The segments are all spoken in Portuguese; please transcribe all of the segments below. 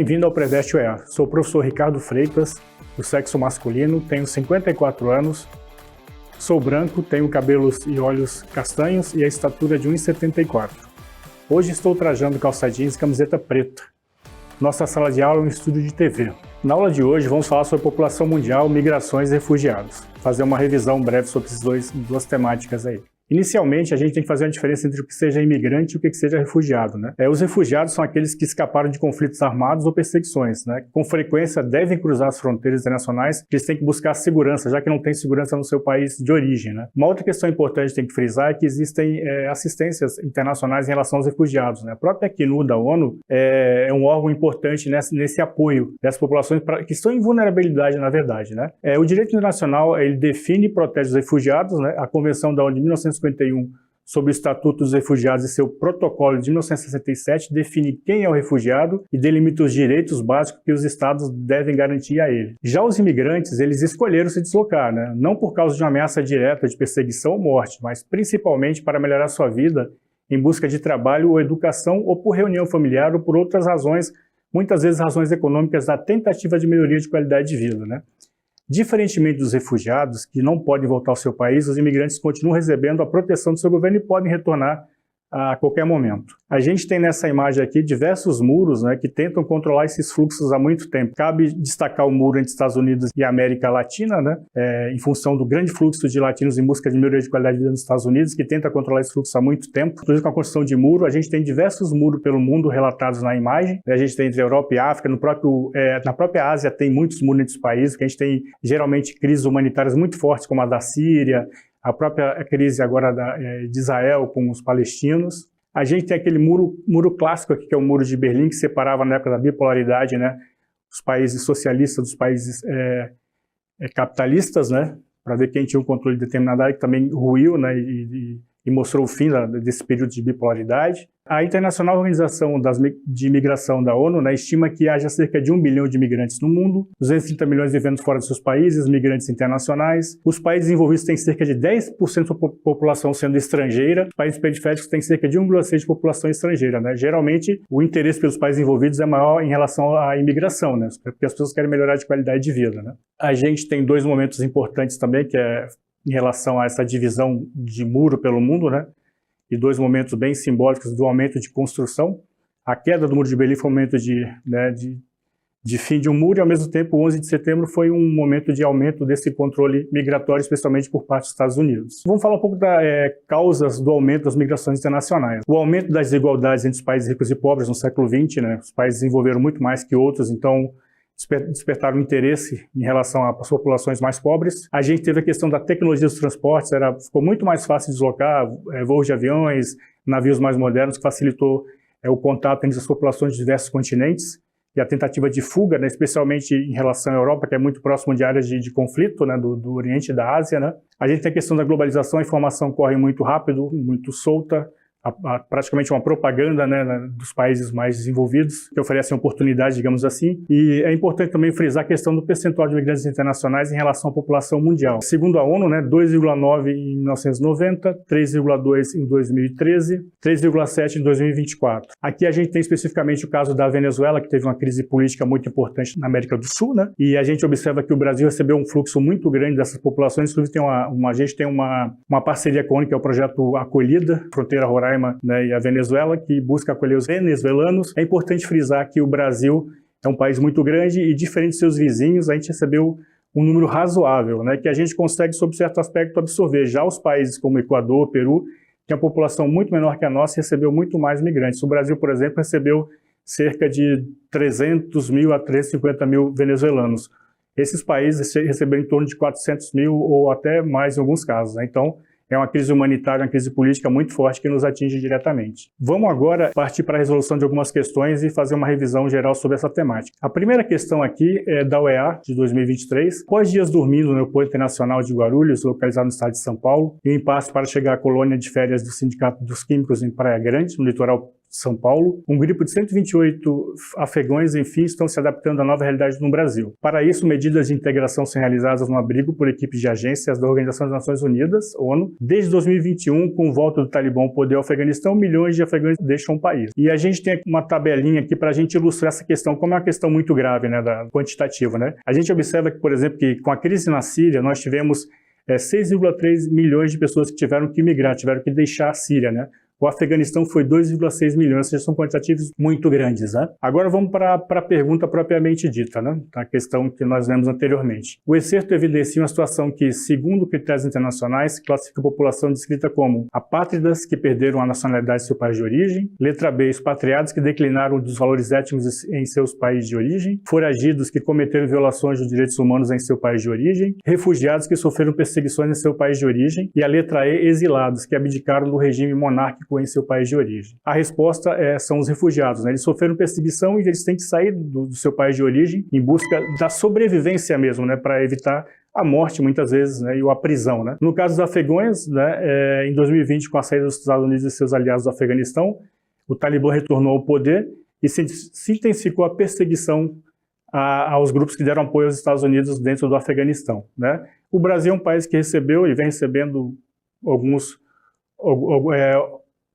Bem-vindo ao Preveste UEA. Sou o professor Ricardo Freitas, do sexo masculino, tenho 54 anos, sou branco, tenho cabelos e olhos castanhos e a estatura de 1,74. Hoje estou trajando calça jeans e camiseta preta. Nossa sala de aula é um estúdio de TV. Na aula de hoje vamos falar sobre população mundial, migrações e refugiados. Fazer uma revisão breve sobre essas duas temáticas aí. Inicialmente, a gente tem que fazer uma diferença entre o que seja imigrante e o que seja refugiado, né? Os refugiados são aqueles que escaparam de conflitos armados ou perseguições, né? Com frequência devem cruzar as fronteiras internacionais, eles têm que buscar segurança, já que não tem segurança no seu país de origem, né? Uma outra questão importante que tem que frisar é que existem assistências internacionais em relação aos refugiados, né? A própria ACNUR da ONU é um órgão importante nesse apoio dessas populações que estão em vulnerabilidade, na verdade, né? O direito internacional, ele define e protege os refugiados, né? A Convenção da ONU de 1951 sobre o Estatuto dos Refugiados e seu protocolo de 1967 define quem é o refugiado e delimita os direitos básicos que os estados devem garantir a ele. Já os imigrantes, eles escolheram se deslocar, né? Não por causa de uma ameaça direta de perseguição ou morte, mas principalmente para melhorar sua vida em busca de trabalho ou educação ou por reunião familiar ou por outras razões, muitas vezes razões econômicas da tentativa de melhoria de qualidade de vida, né? Diferentemente dos refugiados, que não podem voltar ao seu país, os imigrantes continuam recebendo a proteção do seu governo e podem retornar a qualquer momento. A gente tem nessa imagem aqui diversos muros, né, que tentam controlar esses fluxos há muito tempo. Cabe destacar o muro entre Estados Unidos e América Latina, né, em função do grande fluxo de latinos em busca de melhoria de qualidade de vida nos Estados Unidos, que tenta controlar esse fluxo há muito tempo. Inclusive com a construção de muro, a gente tem diversos muros pelo mundo relatados na imagem. A gente tem entre Europa e África, na própria Ásia tem muitos muros entre os países, que a gente tem geralmente crises humanitárias muito fortes, como a da Síria, a própria crise agora de Israel com os palestinos. A gente tem aquele muro clássico aqui, que é o muro de Berlim, que separava na época da bipolaridade, né, os países socialistas dos países capitalistas, né, para ver quem tinha o controle de determinada área, que também ruiu, né, e mostrou o fim desse período de bipolaridade. A Internacional Organização de Imigração da ONU, né, estima que haja cerca de 1 bilhão de imigrantes no mundo, 230 milhões vivendo fora dos seus países, migrantes internacionais. Os países envolvidos têm cerca de 10% da população sendo estrangeira, os países periféricos têm cerca de 1,6% de população estrangeira, né? Geralmente, o interesse pelos países envolvidos é maior em relação à imigração, né, porque as pessoas querem melhorar de qualidade de vida, né? A gente tem dois momentos importantes também, que é em relação a essa divisão de muro pelo mundo, né? E dois momentos bem simbólicos do aumento de construção. A queda do Muro de Berlim foi um momento de fim de um muro e, ao mesmo tempo, o 11 de setembro foi um momento de aumento desse controle migratório, especialmente por parte dos Estados Unidos. Vamos falar um pouco das causas do aumento das migrações internacionais. O aumento das desigualdades entre os países ricos e pobres no século XX, né? Os países desenvolveram muito mais que outros, então despertaram interesse em relação às populações mais pobres. A gente teve a questão da tecnologia dos transportes, ficou muito mais fácil de deslocar, voos de aviões, navios mais modernos, que facilitou o contato entre as populações de diversos continentes, e a tentativa de fuga, né, especialmente em relação à Europa, que é muito próximo de áreas de conflito, né, do Oriente e da Ásia, né. A gente tem a questão da globalização, a informação corre muito rápido, muito solta, praticamente uma propaganda, né, dos países mais desenvolvidos, que oferecem oportunidades, digamos assim. E é importante também frisar a questão do percentual de imigrantes internacionais em relação à população mundial. Segundo a ONU, né, 2,9 em 1990, 3,2 em 2013, 3,7 em 2024. Aqui a gente tem especificamente o caso da Venezuela, que teve uma crise política muito importante na América do Sul, né? E a gente observa que o Brasil recebeu um fluxo muito grande dessas populações. Inclusive a gente tem uma parceria com a ONU, que é o projeto Acolhida, Fronteira Roraima, né, e a Venezuela, que busca acolher os venezuelanos. É importante frisar que o Brasil é um país muito grande e, diferente de seus vizinhos, a gente recebeu um número razoável, né, que a gente consegue, sob certo aspecto, absorver. Já os países como Equador, Peru, que é uma população muito menor que a nossa, recebeu muito mais migrantes. O Brasil, por exemplo, recebeu cerca de 300 mil a 350 mil venezuelanos. Esses países receberam em torno de 400 mil ou até mais em alguns casos, né? Então, é uma crise humanitária, uma crise política muito forte que nos atinge diretamente. Vamos agora partir para a resolução de algumas questões e fazer uma revisão geral sobre essa temática. A primeira questão aqui é da UEA de 2023. Após dias dormindo no aeroporto internacional de Guarulhos, localizado no estado de São Paulo, e o impasse para chegar à colônia de férias do Sindicato dos Químicos em Praia Grande, no litoral São Paulo. Um grupo de 128 afegãos, enfim, estão se adaptando à nova realidade no Brasil. Para isso, medidas de integração são realizadas no abrigo por equipes de agências da Organização das Nações Unidas, ONU. Desde 2021, com o volta do Talibã ao poder ao Afeganistão, milhões de afegãos deixam o país. E a gente tem uma tabelinha aqui para a gente ilustrar essa questão, como é uma questão muito grave, né, quantitativa, né? A gente observa que, por exemplo, que com a crise na Síria, nós tivemos 6,3 milhões de pessoas que tiveram que migrar, tiveram que deixar a Síria, né? O Afeganistão foi 2,6 milhões, ou seja, são quantitativos muito grandes, né? Agora vamos para a pergunta propriamente dita, né? A questão que nós vimos anteriormente. O excerto evidencia uma situação que, segundo critérios internacionais, classifica a população descrita como apátridas que perderam a nacionalidade de seu país de origem, letra B, expatriados que declinaram dos valores étnicos em seus países de origem, foragidos que cometeram violações dos direitos humanos em seu país de origem, refugiados que sofreram perseguições em seu país de origem e a letra E, exilados que abdicaram do regime monárquico em seu país de origem. A resposta são os refugiados, né? Eles sofreram perseguição e eles têm que sair do seu país de origem em busca da sobrevivência mesmo, né? Para evitar a morte, muitas vezes, né? E a prisão, né? No caso dos afegãos, né? Em 2020, com a saída dos Estados Unidos e seus aliados do Afeganistão, o Talibã retornou ao poder e se intensificou a perseguição aos grupos que deram apoio aos Estados Unidos dentro do Afeganistão, né? O Brasil é um país que recebeu e vem recebendo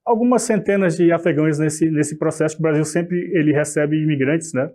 algumas centenas de afegãos nesse processo, que o Brasil sempre ele recebe imigrantes, né?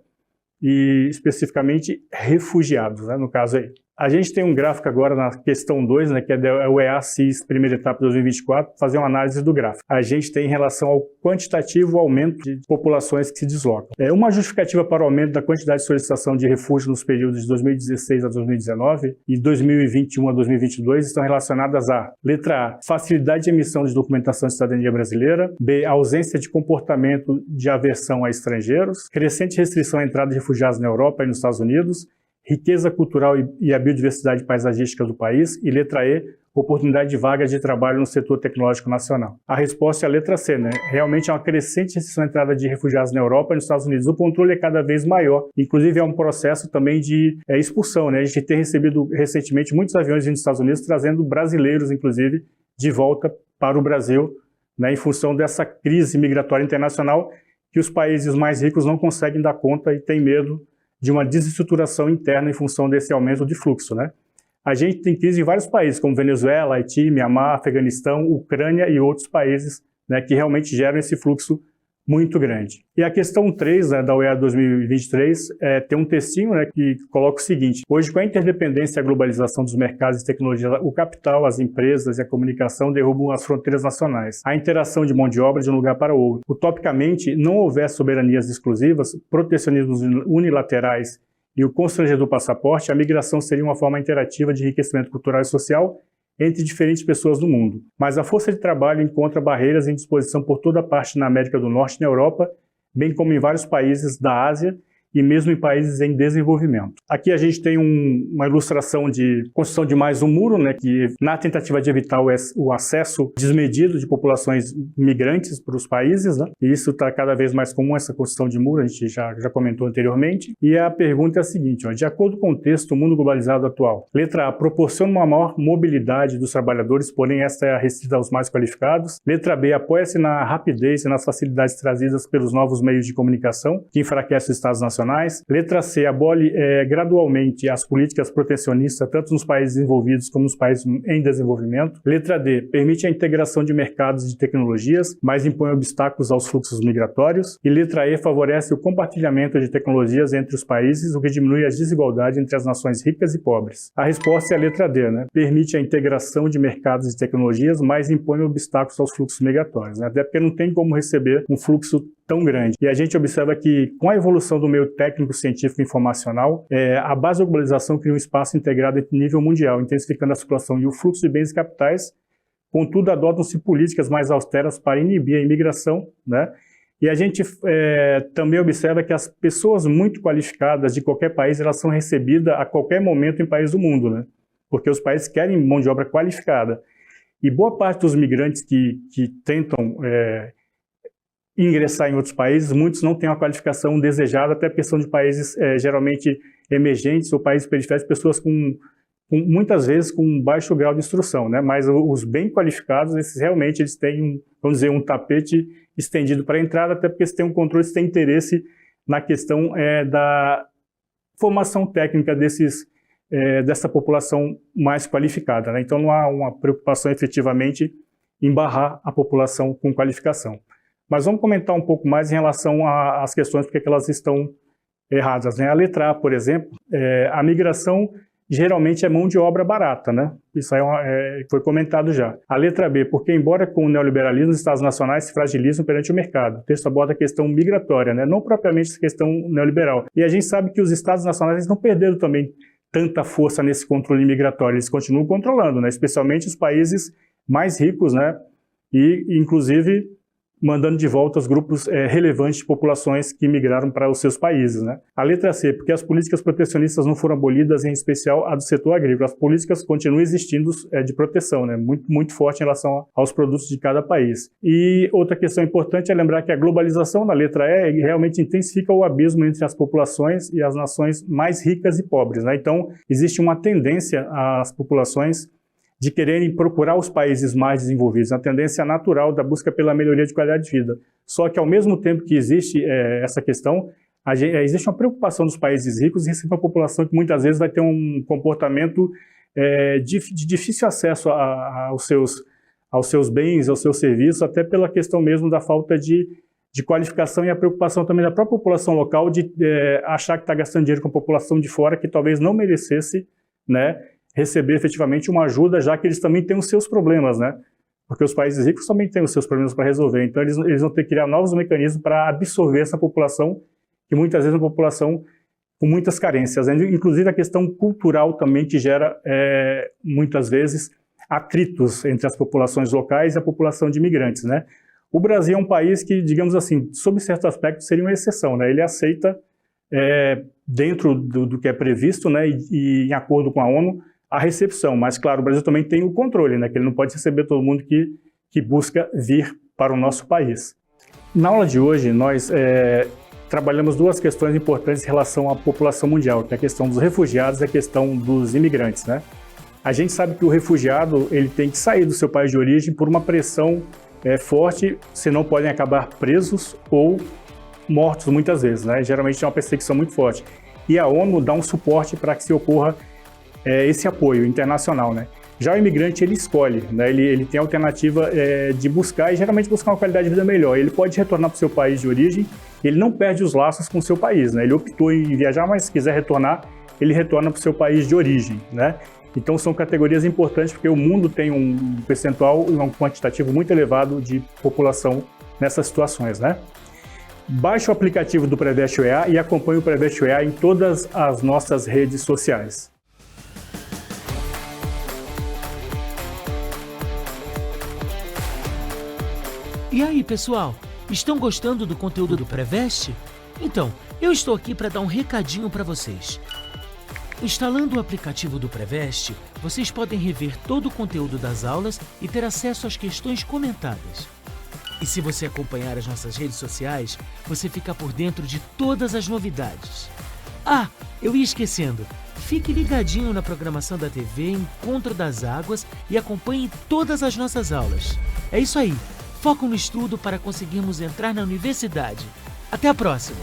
E especificamente refugiados, né? No caso aí. A gente tem um gráfico agora na questão 2, né, que é o EA-CIS primeira etapa de 2024, fazer uma análise do gráfico. A gente tem em relação ao quantitativo aumento de populações que se deslocam. Uma justificativa para o aumento da quantidade de solicitação de refúgio nos períodos de 2016 a 2019 e 2021 a 2022 estão relacionadas a letra A, facilidade de emissão de documentação de cidadania brasileira, B, ausência de comportamento de aversão a estrangeiros, crescente restrição à entrada de refugiados na Europa e nos Estados Unidos, riqueza cultural e a biodiversidade paisagística do país, e letra E, oportunidade de vagas de trabalho no setor tecnológico nacional. A resposta é a letra C, né? Realmente é uma crescente restrição à entrada de refugiados na Europa e nos Estados Unidos. O controle é cada vez maior, inclusive é um processo também de expulsão, né? A gente tem recebido recentemente muitos aviões vindo dos Estados Unidos trazendo brasileiros, inclusive, de volta para o Brasil, né? Em função dessa crise migratória internacional que os países mais ricos não conseguem dar conta e têm medo de uma desestruturação interna em função desse aumento de fluxo, né? A gente tem crise em vários países, como Venezuela, Haiti, Mianmar, Afeganistão, Ucrânia e outros países, né, que realmente geram esse fluxo muito grande. E a questão 3, né, da OEA 2023 tem um textinho, né, que coloca o seguinte: hoje, com a interdependência e a globalização dos mercados de tecnologia, o capital, as empresas e a comunicação derrubam as fronteiras nacionais. A interação de mão de obra de um lugar para o outro. Utopicamente, não houver soberanias exclusivas, protecionismos unilaterais e o constrangedor passaporte, a migração seria uma forma interativa de enriquecimento cultural e social entre diferentes pessoas do mundo. Mas a força de trabalho encontra barreiras em disposição por toda parte na América do Norte e na Europa, bem como em vários países da Ásia e mesmo em países em desenvolvimento. Aqui a gente tem uma ilustração de construção de mais um muro, né, que na tentativa de evitar o acesso desmedido de populações migrantes para os países, né, e isso está cada vez mais comum, essa construção de muro, a gente já comentou anteriormente. E a pergunta é a seguinte: de acordo com o contexto do mundo globalizado atual, letra A, proporciona uma maior mobilidade dos trabalhadores, porém esta é restrita aos mais qualificados. Letra B, apoia-se na rapidez e nas facilidades trazidas pelos novos meios de comunicação, que enfraquecem os Estados nacionais. Letra C, abole gradualmente as políticas protecionistas, tanto nos países desenvolvidos como nos países em desenvolvimento. Letra D, permite a integração de mercados de tecnologias, mas impõe obstáculos aos fluxos migratórios. E letra E, favorece o compartilhamento de tecnologias entre os países, o que diminui as desigualdades entre as nações ricas e pobres. A resposta é a letra D, né? Permite a integração de mercados de tecnologias, mas impõe obstáculos aos fluxos migratórios, né? Até porque não tem como receber um fluxo tão grande. E a gente observa que, com a evolução do meio técnico, científico e informacional, a base da globalização cria um espaço integrado em nível mundial, intensificando a circulação e o fluxo de bens e capitais. Contudo, adotam-se políticas mais austeras para inibir a imigração, né? E a gente também observa que as pessoas muito qualificadas de qualquer país, elas são recebidas a qualquer momento em país do mundo, né? Porque os países querem mão de obra qualificada. E boa parte dos migrantes que tentam ingressar em outros países, muitos não têm a qualificação desejada, até porque são de países geralmente emergentes ou países periféricos, pessoas muitas vezes com um baixo grau de instrução, né? Mas os bem qualificados, esses realmente eles têm vamos dizer, um tapete estendido para a entrada, até porque se tem um controle, se tem interesse na questão da formação técnica dessa população mais qualificada, né? Então não há uma preocupação efetivamente em barrar a população com qualificação. Mas vamos comentar um pouco mais em relação às questões, porque elas estão erradas, né? A letra A, por exemplo, a migração geralmente é mão de obra barata, né? Isso aí foi comentado já. A letra B, porque embora com o neoliberalismo, os Estados nacionais se fragilizam perante o mercado. O texto aborda a questão migratória, né? Não propriamente a questão neoliberal. E a gente sabe que os Estados nacionais não perderam também tanta força nesse controle migratório, eles continuam controlando, né? Especialmente os países mais ricos, né? E, inclusive, mandando de volta os grupos relevantes de populações que migraram para os seus países, né? A letra C, porque as políticas protecionistas não foram abolidas, em especial a do setor agrícola. As políticas continuam existindo de proteção, né? Muito, muito forte em relação aos produtos de cada país. E outra questão importante é lembrar que a globalização, na letra E, realmente intensifica o abismo entre as populações e as nações mais ricas e pobres, né? Então, existe uma tendência às populações de quererem procurar os países mais desenvolvidos, a tendência natural da busca pela melhoria de qualidade de vida. Só que, ao mesmo tempo que existe essa questão, existe uma preocupação dos países ricos em receber uma população que muitas vezes vai ter um comportamento de difícil acesso aos seus bens, aos seus serviços, até pela questão mesmo da falta de qualificação e a preocupação também da própria população local de achar que está gastando dinheiro com a população de fora que talvez não merecesse, né, receber efetivamente uma ajuda, já que eles também têm os seus problemas, né? Porque os países ricos também têm os seus problemas para resolver. Então, eles vão ter que criar novos mecanismos para absorver essa população, que muitas vezes é uma população com muitas carências. Inclusive, a questão cultural também, que gera, muitas vezes, atritos entre as populações locais e a população de imigrantes, né? O Brasil é um país que, digamos assim, sob certo aspecto, seria uma exceção, né? Ele aceita, dentro do que é previsto, né, e em acordo com a ONU, a recepção, mas claro, o Brasil também tem o controle, né, que ele não pode receber todo mundo que busca vir para o nosso país. Na aula de hoje, nós trabalhamos duas questões importantes em relação à população mundial, que é a questão dos refugiados e a questão dos imigrantes, né? A gente sabe que o refugiado ele tem que sair do seu país de origem por uma pressão forte, senão podem acabar presos ou mortos muitas vezes, né? Geralmente é uma perseguição muito forte. E a ONU dá um suporte para que se ocorra esse apoio internacional, né? Já o imigrante, ele escolhe, né? Ele tem a alternativa de buscar, e geralmente buscar uma qualidade de vida melhor. Ele pode retornar para o seu país de origem, ele não perde os laços com o seu país, né? Ele optou em viajar, mas se quiser retornar, ele retorna para o seu país de origem, né? Então são categorias importantes, porque o mundo tem um percentual, um quantitativo muito elevado de população nessas situações, né? Baixe o aplicativo do Preveste UEA e acompanhe o Preveste UEA em todas as nossas redes sociais. E aí, pessoal? Estão gostando do conteúdo do Preveste? Então, eu estou aqui para dar um recadinho para vocês. Instalando o aplicativo do Preveste, vocês podem rever todo o conteúdo das aulas e ter acesso às questões comentadas. E se você acompanhar as nossas redes sociais, você fica por dentro de todas as novidades. Ah, eu ia esquecendo. Fique ligadinho na programação da TV Encontro das Águas e acompanhe todas as nossas aulas. É isso aí. Foco no estudo para conseguirmos entrar na universidade. Até a próxima!